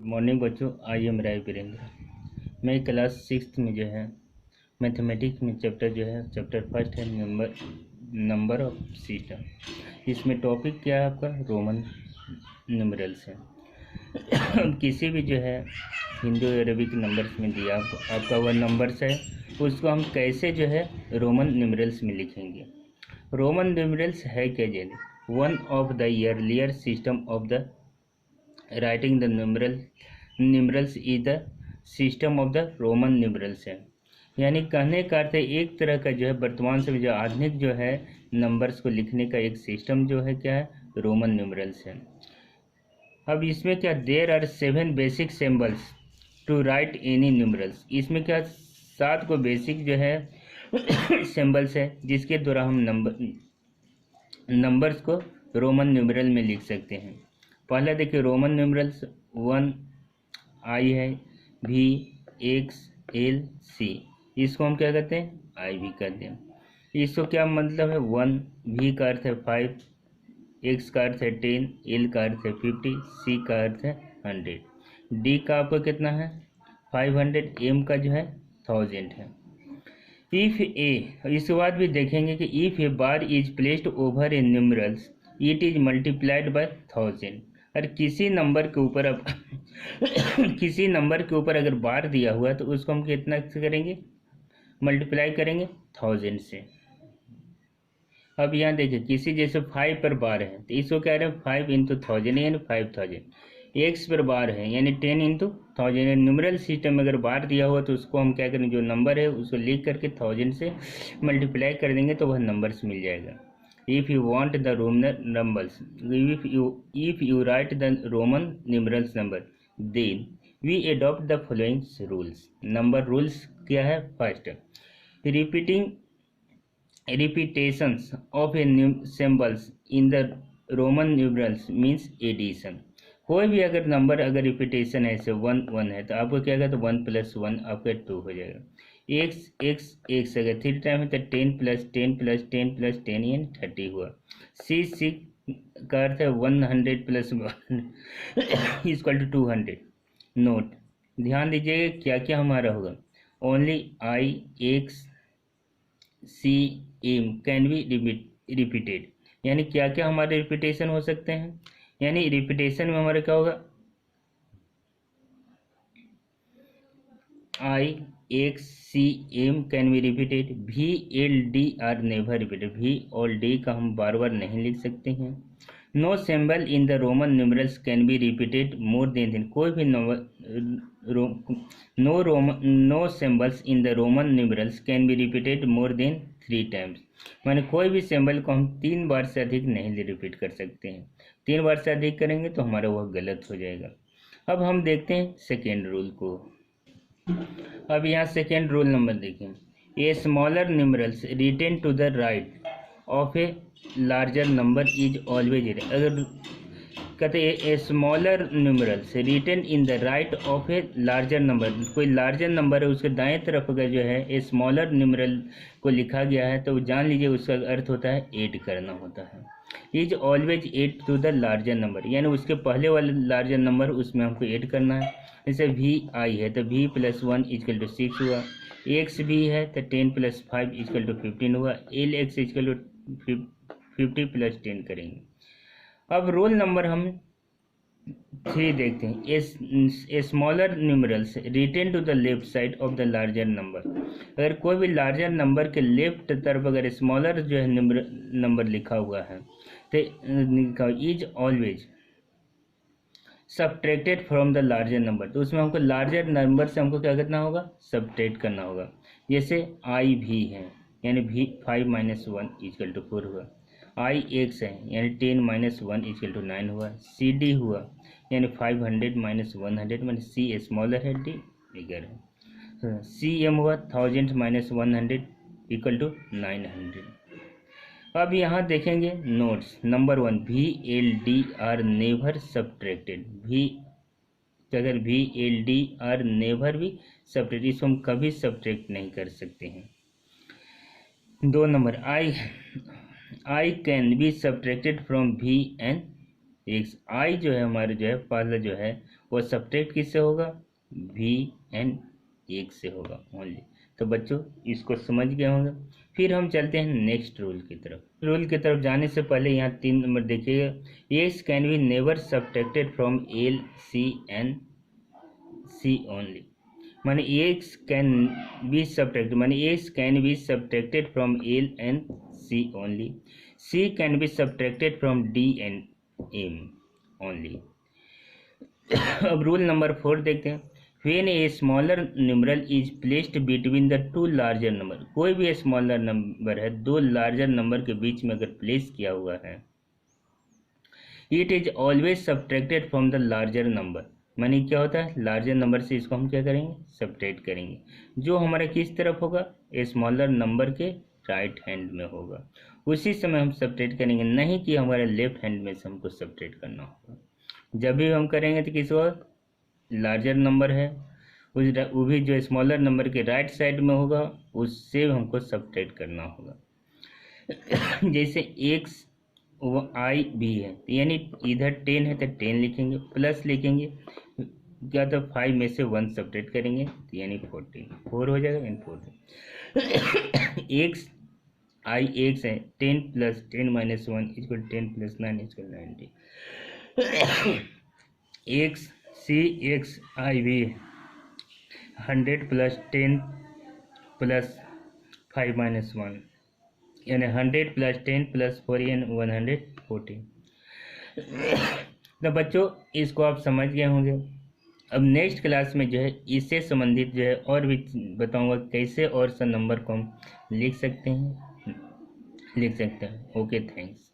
Morning बच्चों, आइए मेरा वीरेंद्र। मैं क्लास 6 में जो है मैथमेटिक्स में चैप्टर फर्स्ट है नंबर ऑफ सिस्टम। इसमें टॉपिक क्या है आपका? रोमन न्यूमरल्स है। किसी भी जो है हिंदू अरबिक नंबर्स में दिया आपका वह नंबर्स है, उसको हम कैसे जो है रोमन न्यूमरल्स में लिखेंगे। रोमन न्यूमरल्स है क्या? जैसे one of the earlier system of the writing the numerals is the system of the Roman numerals है। यानी कहने का अर्थ है एक तरह का जो है वर्तमान समय जो आधुनिक जो है नंबर्स को लिखने का एक सिस्टम जो है क्या है? रोमन न्यूमरल्स है। अब इसमें क्या, there are 7 basic symbols to write any numerals. इसमें क्या 7 को बेसिक जो है सिंबल्स है जिसके द्वारा हम नंबर्स को रोमन न्यूमरल में लिख सकते हैं। पहला देखिए रोमन न्यूमरल्स 1 आई है, भी, एक्स, एल, सी। इसको हम क्या कहते हैं? आई भी कहते हैं। इसको क्या मतलब है? 1 भी का अर्थ है 5, एक्स का अर्थ है 10, एल का अर्थ है 50, सी का अर्थ है 100। डी का आपको कितना है? 500, एम का जो है 1000 है। इफ ए, इसके बाद भी देखेंगे कि if A bar is placed over A numerals it is multiplied by 1000। और किसी नंबर के ऊपर अब किसी नंबर के ऊपर अगर बार दिया हुआ है तो उसको हम कितना से करेंगे? मल्टीप्लाई करेंगे 1000 से। अब यहाँ देखिए किसी जैसे 5 पर बार है तो इसको कह रहे हैं 5 इंटू 1000 यानी 5000। एक्स पर बार है यानी 10 इंटू 1000। न्यूमरल सिस्टम में अगर बार दिया हुआ तो उसको हम क्या करें, जो नंबर है उसको लिख करके 1000 से मल्टीप्लाई कर देंगे तो वह नंबर्स मिल जाएगा। If you want the Roman numbers, if you write the Roman numerals number, then we adopt the following rules. Number rules क्या है? First, repetitions of a symbols in the Roman numerals means addition. कोई भी अगर number अगर repetition है, जैसे 1 1 है तो आपको क्या कहते हैं? 1 + 1 आपका 2 हो जाएगा। एक्स अगर 3 टाइम है तो 10 + 10 + 10 + 10 यानी 30 हुआ। सी का अर्थ है 100 + 1 = 200। नोट, ध्यान दीजिएगा क्या क्या हमारा होगा। Only I, X, C, M can be repeated. यानी क्या क्या हमारे रिपीटेशन हो सकते हैं? यानी रिपीटेशन में हमारा क्या होगा? I, X, C, M can be repeated. V, L, D are never repeated. V और डी का हम बार बार नहीं लिख सकते हैं। No symbol in the Roman numerals can be repeated more than कोई भी no symbols in the Roman numerals can be repeated more than 3 times. माने कोई भी सिंबल को हम 3 बार से अधिक नहीं रिपीट कर सकते हैं। 3 बार से अधिक करेंगे तो हमारा वह गलत हो जाएगा। अब हम देखते हैं सेकेंड रूल को। अब यहाँ सेकेंड रूल नंबर देखें। A smaller numerals written to the right of a larger number is always, अगर कहते a smaller numerals written in the right of a larger number, कोई लार्जर नंबर है उसके दाएं तरफ अगर जो है ए स्मॉलर न्यूमरल को लिखा गया है तो जान लीजिए उसका अर्थ होता है ऐड करना होता है। Is always add to the larger number, यानी उसके पहले वाले लार्जर नंबर उसमें हमको ऐड करना है। जैसे वी आई है तो v + 1 = 6 हुआ। एक्स भी है तो 10 + 5 = 15 हुआ। एल एक्स = 50 + 10 करेंगे। अब रोल नंबर हम 3 देखते हैं। A smaller numerals written to the left side of the larger number, अगर कोई भी लार्जर नंबर के लेफ्ट तरफ अगर स्मॉलर जो है नंबर लिखा हुआ है तो is always subtracted from the larger number, तो उसमें हमको लार्जर नंबर से हमको क्या करना होगा? सब्ट्रैक्ट करना होगा। जैसे आई भी है यानी भी 5 - 1 = 4 हुआ। आई एक्स है यानी 10 - 1 = 9 हुआ। सी डी हुआ यानी 500 - 100 माने सी स्मॉलर है, डी बिगर है। सी एम हुआ 1000 - 100 = 900। अब यहाँ देखेंगे नोट्स। नंबर 1, भी L D are never subtracted. भी अगर भी एल डी आर नेवर भी सब्ट्रैक्ट, इसको हम कभी सब्ट्रैक्ट नहीं कर सकते हैं। 2 number, I can be subtracted from भी एंड एक्स। आई जो है हमारे जो है पहला जो है वो सब्ट्रैक्ट किससे होगा, वी एन 1 से होगा ओनली। तो बच्चों इसको समझ गए होंगे। फिर हम चलते हैं नेक्स्ट रूल की तरफ। रूल की तरफ जाने से पहले यहाँ 3 नंबर देखिएगा, X can be never subtracted from L C N C only. माने एक्स कैन बी सब्ट्रैक्टेड, माने X can be subtracted from L and C only, C can be subtracted from D and M only. अब rule number 4 देखते हैं, when a smaller numeral is placed between the two larger number. कोई भी smaller number है, दो larger number के बीच में अगर प्लेस किया हुआ है, it is always subtracted from the larger number. मानी क्या होता है, लार्जर नंबर से इसको हम क्या करेंगे, सब्ट्रैक्ट करेंगे, जो हमारा किस तरफ होगा, स्मॉलर नंबर के राइट हैंड में होगा, उसी समय हम सब्ट्रैक्ट करेंगे, नहीं कि हमारे लेफ्ट हैंड में से हमको सब्ट्रैक्ट करना होगा। जब भी हम करेंगे तो किस वक्त लार्जर नंबर है वो भी जो स्मॉलर नंबर के राइट साइड में होगा उससे हमको सब्ट्रैक्ट करना होगा। जैसे एक्स आई भी है, यानी इधर 10 है तो 10 लिखेंगे, प्लस लिखेंगे क्या, तो 5 में से 1 सब्ट्रैक्ट करेंगे तो यानी 14, 4 हो जाएगा यानी 4। एक्स आई एक्स है, 10 plus 10 minus 1 equal 10 plus 9 equal 90। X C X I V 100 plus 10 plus 5 minus 1 यानी 100 प्लस 10 प्लस 4 यानी 140। तो बच्चों इसको आप समझ गए होंगे। अब नेक्स्ट क्लास में जो है इससे संबंधित जो है और भी बताऊंगा कैसे और सा नंबर को हम लिख सकते हैं। Okay thanks.